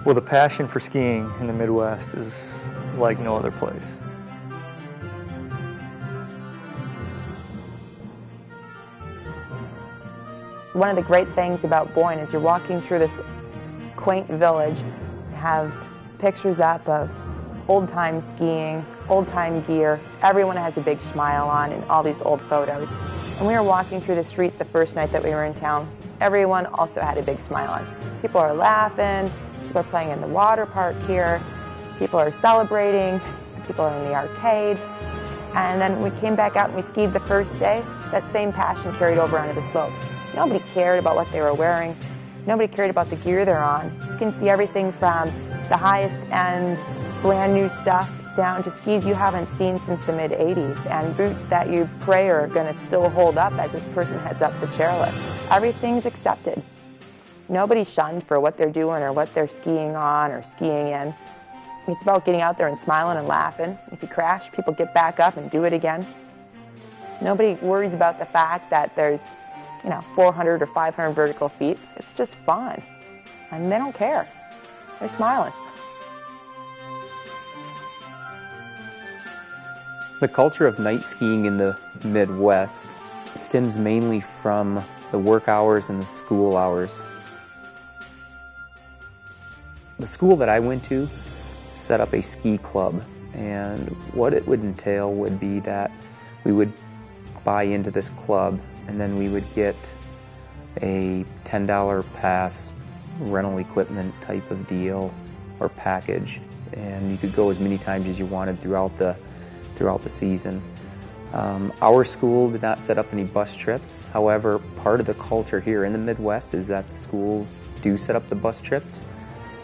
Well, the passion for skiing in the Midwest is like no other place. One of the great things about Boyne is you're walking through this quaint village, have pictures up of old-time skiing, old-time gear. Everyone has a big smile on in all these old photos. And we were walking through the street the first night that we were in town. Everyone also had a big smile on. People are laughing, people are playing in the water park here, people are celebrating, people are in the arcade. And then we came back out and we skied the first day. That same passion carried over onto the slopes. Nobody cared about what they were wearing. Nobody cared about the gear they're on. You can see everything from the highest end, brand new stuff, down to skis you haven't seen since the mid-'80s and boots that you pray are going to still hold up as this person heads up the chairlift. Everything's accepted. Nobody's shunned for what they're doing or what they're skiing on or skiing in. It's about getting out there and smiling and laughing. If you crash, people get back up and do it again. Nobody worries about the fact that there's 400 or 500 vertical feet. It's just fun. And they don't care. They're smiling. The culture of night skiing in the Midwest stems mainly from the work hours and the school hours. The school that I went to set up a ski club, and what it would entail would be that we would buy into this club and then we would get a $10 pass rental equipment type of deal or package, and you could go as many times as you wanted throughout the season. Our school did not set up any bus trips. However, part of the culture here in the Midwest is that the schools do set up the bus trips,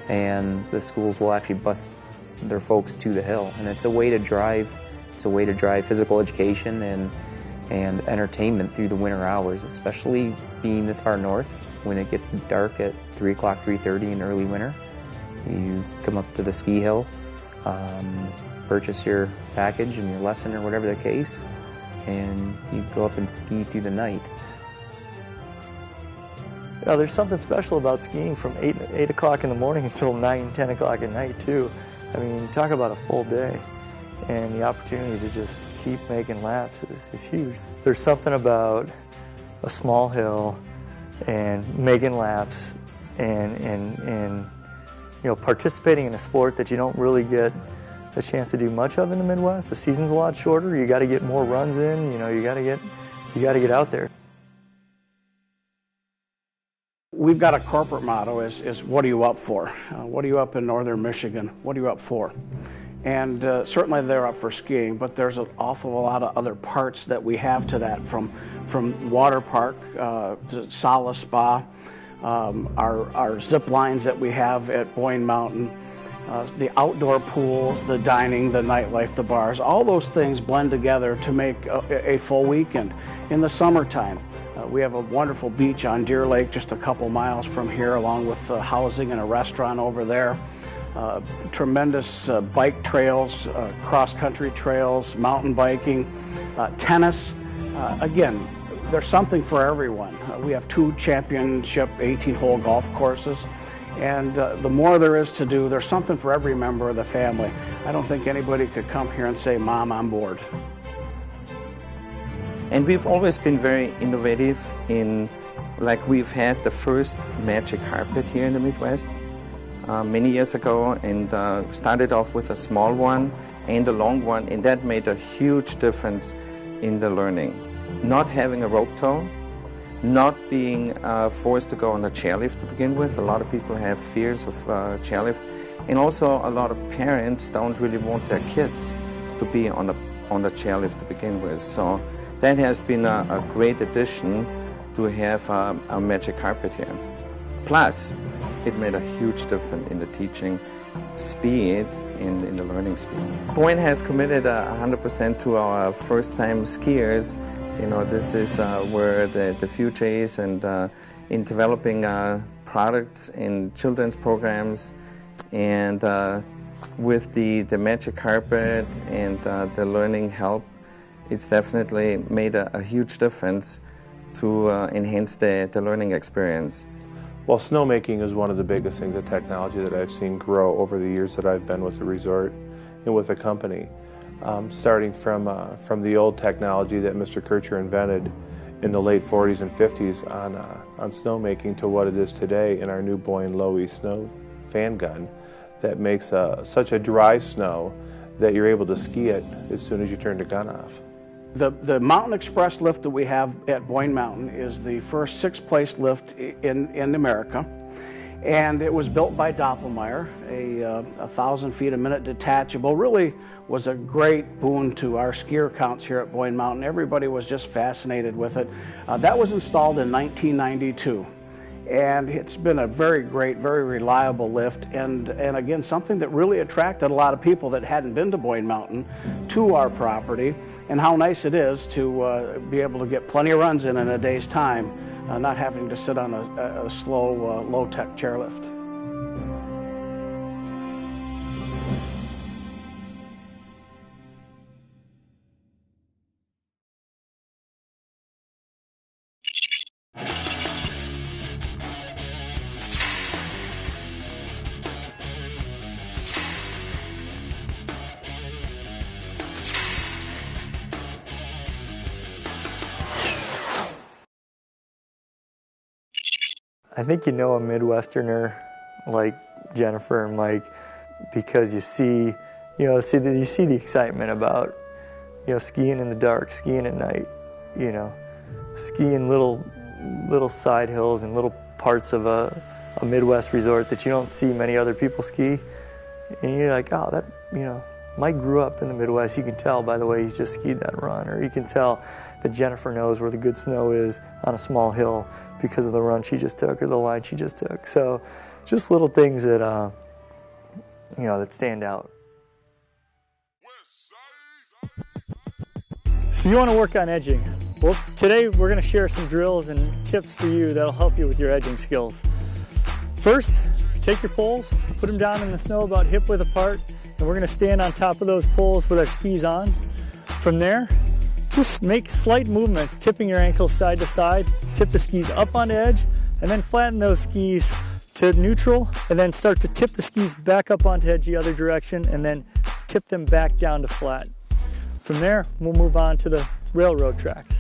and the schools will actually bus their folks to the hill. And it's a way to drive. It's a way to drive physical education and entertainment through the winter hours, especially being this far north. When it gets dark at 3 o'clock, 3:30 in early winter, you come up to the ski hill, purchase your package and your lesson or whatever the case, and you go up and ski through the night. There's something special about skiing from 8 o'clock in the morning until 9, 10 o'clock at night too. I mean, talk about a full day, and the opportunity to just keep making laps is huge. There's something about a small hill and making laps and participating in a sport that you don't really get a chance to do much of in the Midwest. The season's a lot shorter. You got to get more runs in. You got to get out there. We've got a corporate motto is what are you up for? What are you up in northern Michigan? What are you up for? And certainly they're up for skiing, but there's an awful lot of other parts that we have to that, from water park to Solace Spa, our zip lines that we have at Boyne Mountain, the outdoor pools, the dining, the nightlife, the bars. All those things blend together to make a full weekend. In the summertime, we have a wonderful beach on Deer Lake just a couple miles from here, along with housing and a restaurant over there. Tremendous bike trails, cross-country trails, mountain biking, tennis. Again, there's something for everyone. We have 2 championship 18-hole golf courses, and the more there is to do, there's something for every member of the family. I don't think anybody could come here and say, "Mom, I'm bored." And we've always been very innovative we've had the first magic carpet here in the Midwest many years ago, and started off with a small one and a long one, and that made a huge difference in the learning. Not having a rope tow, not being forced to go on a chairlift to begin with. A lot of people have fears of chairlift, and also a lot of parents don't really want their kids to be on the chairlift to begin with. So that has been a great addition to have a magic carpet here. Plus, it made a huge difference in the teaching speed and in the learning speed. Boyne has committed 100% to our first-time skiers. This is where the future is, and in developing products in children's programs, and with the magic carpet and the learning help, it's definitely made a huge difference to enhance the learning experience. Well, snowmaking is one of the biggest things in technology that I've seen grow over the years that I've been with the resort and with the company. Starting from the old technology that Mr. Kircher invented in the late 40s and 50s on snowmaking to what it is today in our new Boyne Low-E snow fan gun that makes such a dry snow that you're able to ski it as soon as you turn the gun off. The Mountain Express lift that we have at Boyne Mountain is the first 6-place lift in America, and it was built by Doppelmayr, a 1,000 feet a minute detachable. Really was a great boon to our skier counts here at Boyne Mountain. Everybody was just fascinated with it. That was installed in 1992. And it's been a very great, very reliable lift, and again, something that really attracted a lot of people that hadn't been to Boyne Mountain to our property, and how nice it is to be able to get plenty of runs in a day's time, not having to sit on a slow, low-tech chairlift. I think you know a Midwesterner like Jennifer and Mike because you see the excitement about, skiing in the dark, skiing at night, skiing little side hills and little parts of a Midwest resort that you don't see many other people ski. And you're like, oh, that, Mike grew up in the Midwest. You can tell by the way he's just skied that run, or you can tell that Jennifer knows where the good snow is on a small hill because of the run she just took or the line she just took. So just little things that, that stand out. So you want to work on edging. Well, today we're going to share some drills and tips for you that'll help you with your edging skills. First, take your poles, put them down in the snow about hip width apart, and we're going to stand on top of those poles with our skis on. From there, just make slight movements, tipping your ankles side to side, tip the skis up on edge, and then flatten those skis to neutral, and then start to tip the skis back up onto edge the other direction, and then tip them back down to flat. From there, we'll move on to the railroad tracks.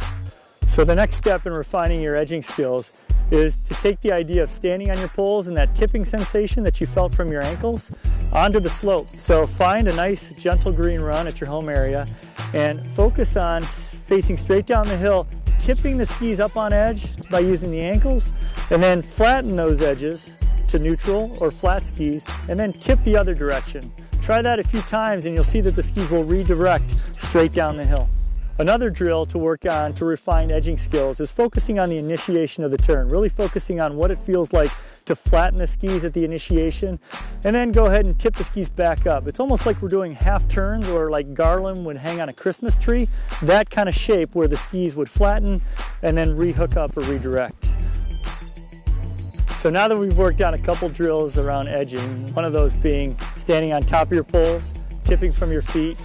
So the next step in refining your edging skills is to take the idea of standing on your poles and that tipping sensation that you felt from your ankles onto the slope. So find a nice gentle green run at your home area and focus on facing straight down the hill, tipping the skis up on edge by using the ankles, and then flatten those edges to neutral or flat skis, and then tip the other direction. Try that a few times and you'll see that the skis will redirect straight down the hill. Another drill to work on to refine edging skills is focusing on the initiation of the turn, really focusing on what it feels like to flatten the skis at the initiation, and then go ahead and tip the skis back up. It's almost like we're doing half turns, or like garland would hang on a Christmas tree, that kind of shape where the skis would flatten and then re-hook up or redirect. So now that we've worked on a couple drills around edging, one of those being standing on top of your poles, tipping from your feet,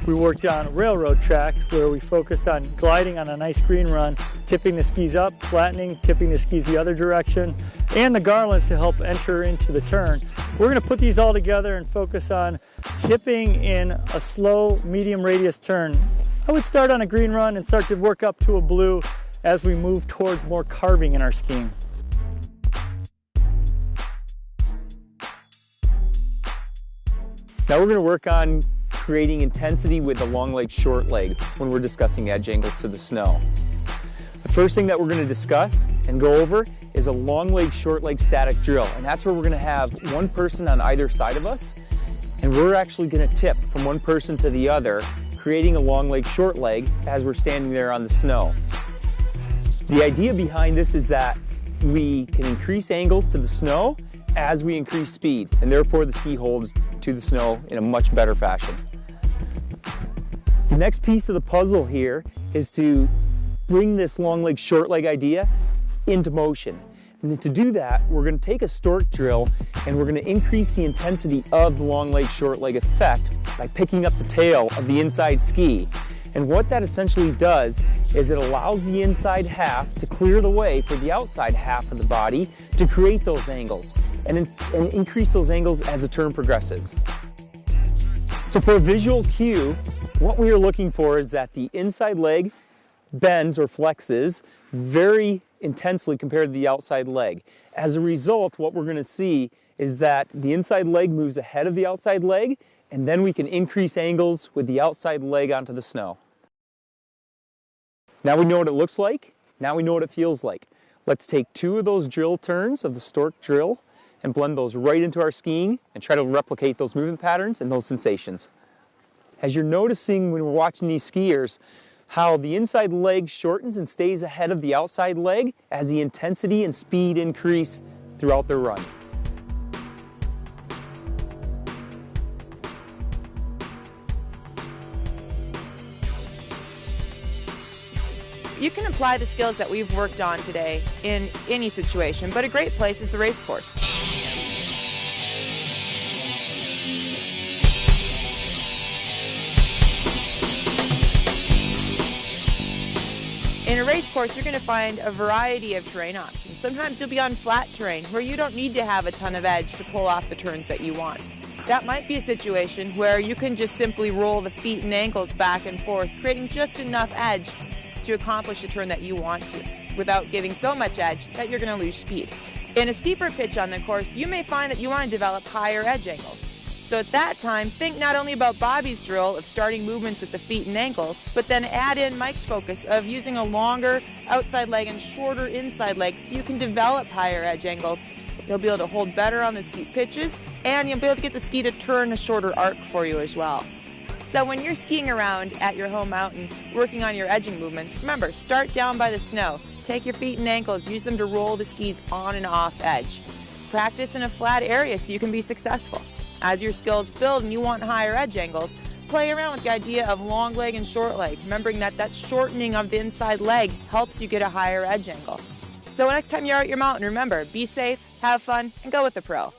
we worked on railroad tracks where we focused on gliding on a nice green run, tipping the skis up, flattening, tipping the skis the other direction, and the garlands to help enter into the turn. We're going to put these all together and focus on tipping in a slow, medium radius turn. I would start on a green run and start to work up to a blue as we move towards more carving in our skiing. Now we're going to work on creating intensity with the long leg, short leg when we're discussing edge angles to the snow. The first thing that we're going to discuss and go over is a long leg, short leg static drill. And that's where we're going to have one person on either side of us, and we're actually going to tip from one person to the other, creating a long leg, short leg as we're standing there on the snow. The idea behind this is that we can increase angles to the snow as we increase speed, and therefore the ski holds to the snow in a much better fashion. The next piece of the puzzle here is to bring this long leg, short leg idea into motion. And to do that, we're going to take a stork drill and we're going to increase the intensity of the long leg, short leg effect by picking up the tail of the inside ski. And what that essentially does is it allows the inside half to clear the way for the outside half of the body to create those angles and increase those angles as the turn progresses. So for a visual cue, what we are looking for is that the inside leg bends or flexes very intensely compared to the outside leg. As a result, what we're going to see is that the inside leg moves ahead of the outside leg, and then we can increase angles with the outside leg onto the snow. Now we know what it looks like, now we know what it feels like. Let's take 2 of those drill turns of the stork drill and blend those right into our skiing and try to replicate those movement patterns and those sensations. As you're noticing when we're watching these skiers, how the inside leg shortens and stays ahead of the outside leg as the intensity and speed increase throughout their run. You can apply the skills that we've worked on today in any situation, but a great place is the race course. In a race course, you're going to find a variety of terrain options. Sometimes you'll be on flat terrain where you don't need to have a ton of edge to pull off the turns that you want. That might be a situation where you can just simply roll the feet and ankles back and forth, creating just enough edge to accomplish the turn that you want to, without giving so much edge that you're going to lose speed. In a steeper pitch on the course, you may find that you want to develop higher edge angles. So at that time, think not only about Bobby's drill of starting movements with the feet and ankles, but then add in Mike's focus of using a longer outside leg and shorter inside leg so you can develop higher edge angles. You'll be able to hold better on the steep pitches, and you'll be able to get the ski to turn a shorter arc for you as well. So when you're skiing around at your home mountain, working on your edging movements, remember, start down by the snow. Take your feet and ankles, use them to roll the skis on and off edge. Practice in a flat area so you can be successful. As your skills build and you want higher edge angles, play around with the idea of long leg and short leg, remembering that that shortening of the inside leg helps you get a higher edge angle. So next time you're at your mountain, remember, be safe, have fun, and go with the pro.